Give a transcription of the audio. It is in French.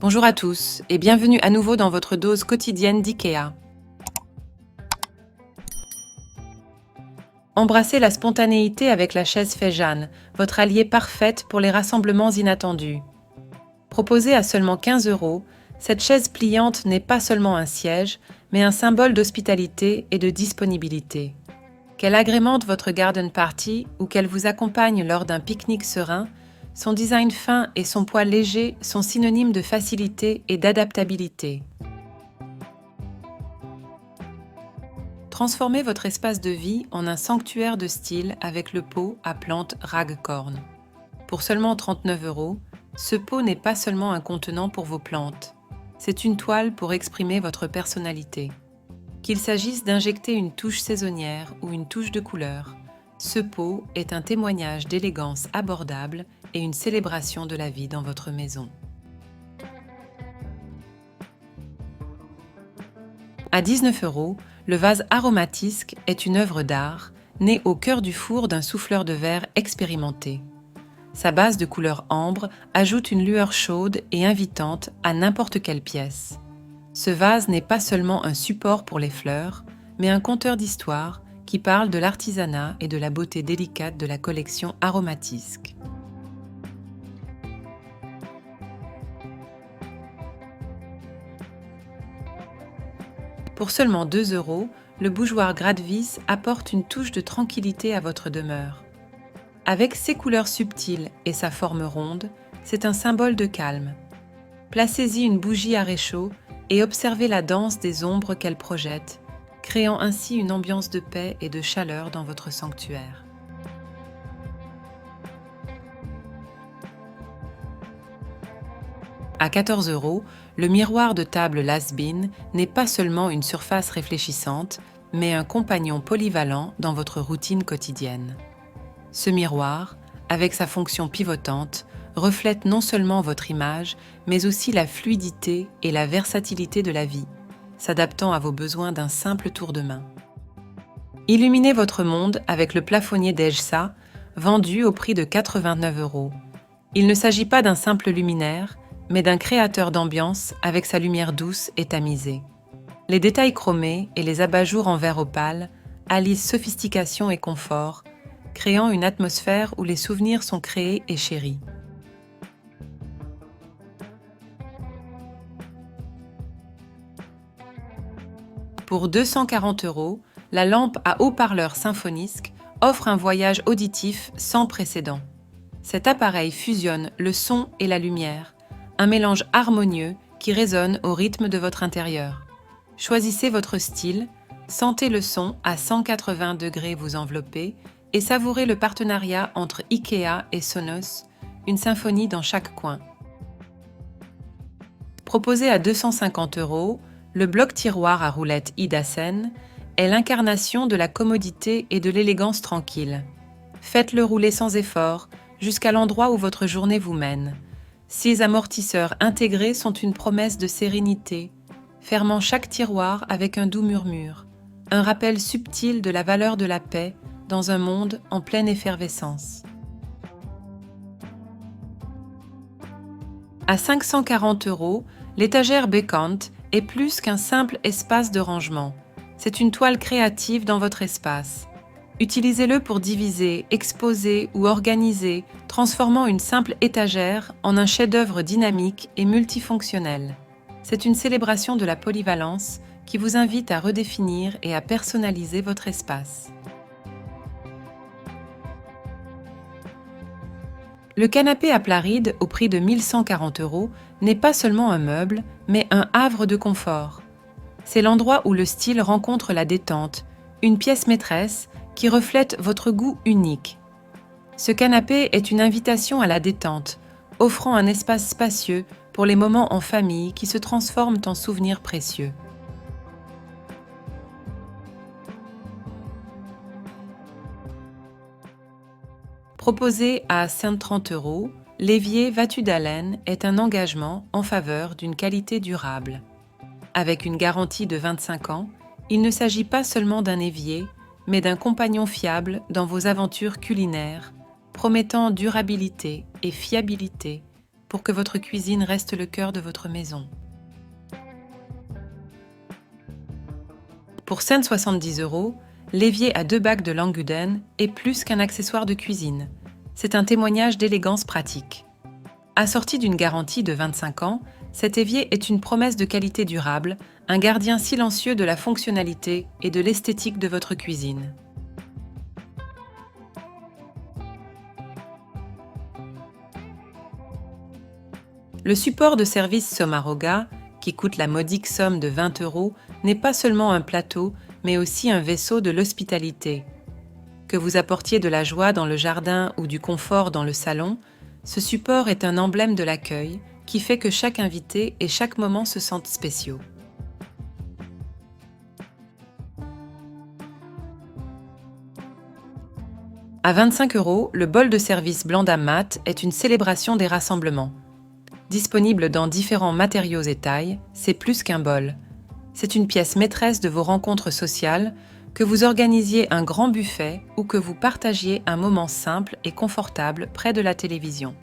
Bonjour à tous et bienvenue à nouveau dans votre dose quotidienne d'IKEA. Embrassez la spontanéité avec la chaise Fejane, votre alliée parfaite pour les rassemblements inattendus. Proposée à seulement 15 €, cette chaise pliante n'est pas seulement un siège, mais un symbole d'hospitalité et de disponibilité. Qu'elle agrémente votre garden party ou qu'elle vous accompagne lors d'un pique-nique serein, son design fin et son poids léger sont synonymes de facilité et d'adaptabilité. Transformez votre espace de vie en un sanctuaire de style avec le pot à plantes Ragcorn. Pour seulement 39 €, ce pot n'est pas seulement un contenant pour vos plantes, c'est une toile pour exprimer votre personnalité. Qu'il s'agisse d'injecter une touche saisonnière ou une touche de couleur, ce pot est un témoignage d'élégance abordable et une célébration de la vie dans votre maison. À 19 €, le vase Aromatisque est une œuvre d'art, née au cœur du four d'un souffleur de verre expérimenté. Sa base de couleur ambre ajoute une lueur chaude et invitante à n'importe quelle pièce. Ce vase n'est pas seulement un support pour les fleurs, mais un conteur d'histoire qui parle de l'artisanat et de la beauté délicate de la collection Aromatisque. Pour seulement 2 €, le bougeoir gratte-vis apporte une touche de tranquillité à votre demeure. Avec ses couleurs subtiles et sa forme ronde, c'est un symbole de calme. Placez-y une bougie à réchaud et observez la danse des ombres qu'elle projette, créant ainsi une ambiance de paix et de chaleur dans votre sanctuaire. À 14 €, le miroir de table Lasbin n'est pas seulement une surface réfléchissante, mais un compagnon polyvalent dans votre routine quotidienne. Ce miroir, avec sa fonction pivotante, reflète non seulement votre image, mais aussi la fluidité et la versatilité de la vie, s'adaptant à vos besoins d'un simple tour de main. Illuminez votre monde avec le plafonnier d'Ejsa, vendu au prix de 89 €. Il ne s'agit pas d'un simple luminaire, mais d'un créateur d'ambiance avec sa lumière douce et tamisée. Les détails chromés et les abat-jours en verre opale allient sophistication et confort, créant une atmosphère où les souvenirs sont créés et chéris. Pour 240 €, la lampe à haut-parleur Symfonisk offre un voyage auditif sans précédent. Cet appareil fusionne le son et la lumière, un mélange harmonieux qui résonne au rythme de votre intérieur. Choisissez votre style, sentez le son à 180 degrés vous envelopper et savourez le partenariat entre IKEA et Sonos, une symphonie dans chaque coin. Proposé à 250 €, le bloc-tiroir à roulettes Idasen est l'incarnation de la commodité et de l'élégance tranquille. Faites-le rouler sans effort jusqu'à l'endroit où votre journée vous mène. Ces amortisseurs intégrés sont une promesse de sérénité, fermant chaque tiroir avec un doux murmure, un rappel subtil de la valeur de la paix dans un monde en pleine effervescence. À 540 €, l'étagère Bekant est plus qu'un simple espace de rangement. C'est une toile créative dans votre espace. Utilisez-le pour diviser, exposer ou organiser, transformant une simple étagère en un chef-d'œuvre dynamique et multifonctionnel. C'est une célébration de la polyvalence qui vous invite à redéfinir et à personnaliser votre espace. Le canapé à plat ride au prix de 1140 € n'est pas seulement un meuble, mais un havre de confort. C'est l'endroit où le style rencontre la détente, une pièce maîtresse qui reflète votre goût unique. Ce canapé est une invitation à la détente, offrant un espace spacieux pour les moments en famille qui se transforment en souvenirs précieux. Proposé à 130 €, l'évier Vatudalen est un engagement en faveur d'une qualité durable. Avec une garantie de 25 ans, il ne s'agit pas seulement d'un évier, mais d'un compagnon fiable dans vos aventures culinaires, promettant durabilité et fiabilité, pour que votre cuisine reste le cœur de votre maison. Pour 170 €, l'évier à 2 bacs de Languden est plus qu'un accessoire de cuisine. C'est un témoignage d'élégance pratique. Assorti d'une garantie de 25 ans, cet évier est une promesse de qualité durable, un gardien silencieux de la fonctionnalité et de l'esthétique de votre cuisine. Le support de service Sommaroga, qui coûte la modique somme de 20 €, n'est pas seulement un plateau, mais aussi un vaisseau de l'hospitalité. Que vous apportiez de la joie dans le jardin ou du confort dans le salon, ce support est un emblème de l'accueil qui fait que chaque invité et chaque moment se sentent spéciaux. À 25 €, le bol de service blanc dame mat est une célébration des rassemblements. Disponible dans différents matériaux et tailles, c'est plus qu'un bol. C'est une pièce maîtresse de vos rencontres sociales, que vous organisiez un grand buffet ou que vous partagiez un moment simple et confortable près de la télévision.